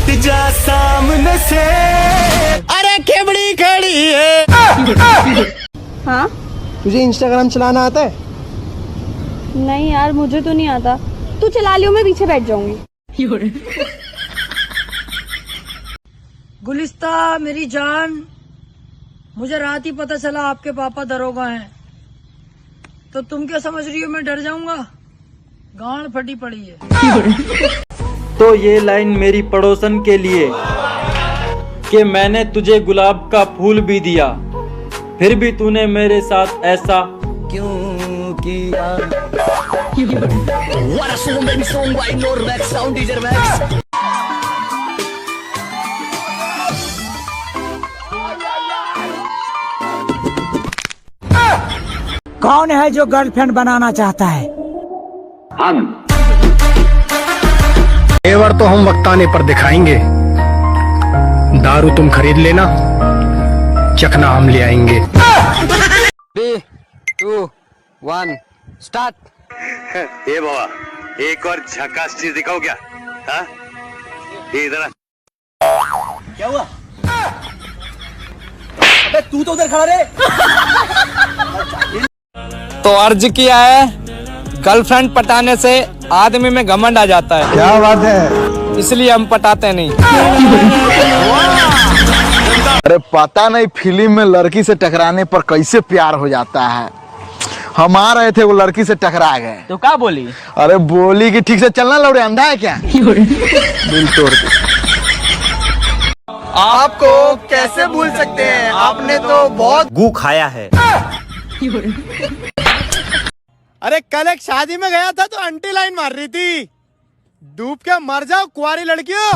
हट जा सामने से, अरे खेबड़ी खड़ी है। हाँ? तुझे इंस्टाग्राम चलाना आता है? नहीं यार, मुझे तो नहीं आता। तू चला लियो, मैं पीछे बैठ जाऊंगी। गुलिस्ता मेरी जान, मुझे रात ही पता चला आपके पापा दरोगा हैं, तो तुम क्या समझ रही हो मैं डर जाऊंगा? गांड फटी पड़ी है। तो ये लाइन मेरी पड़ोसन के लिए कि मैंने तुझे गुलाब का फूल भी दिया, फिर भी तूने मेरे साथ ऐसा क्यों किया। कौन है जो गर्लफ्रेंड बनाना चाहता है? हम तेवर तो हम वक्ताने पर दिखाएंगे, दारू तुम खरीद लेना, चखना हम ले आएंगे। 3, 2, 1 स्टार्ट। ए बाबा, एक और झकास चीज दिखाओ क्या? हाँ? ये इधर क्या हुआ? अबे तू तो उधर खड़ा रे। तो अर्ज किया है, गर्लफ्रेंड पटाने से आदमी में घमंड आ जाता है। क्या बात है? इसलिए हम पटाते नहीं। अरे पता नहीं फिल्म में लड़की से टकराने पर कैसे प्यार हो जाता है। हम आ रहे थे, वो लड़की से टकरा गए। तो क्या बोली? अरे बोली कि ठीक से चलना लौड़े, अंधा है क्या? दिल तोड़ के। आपको कैसे भूल सकते हैं, आपने तो बहुत गू खाया है। अरे कल एक शादी में गया था तो आंटी लाइन मार रही थी, डूब के मर जाओ कुंवारी लड़कियों।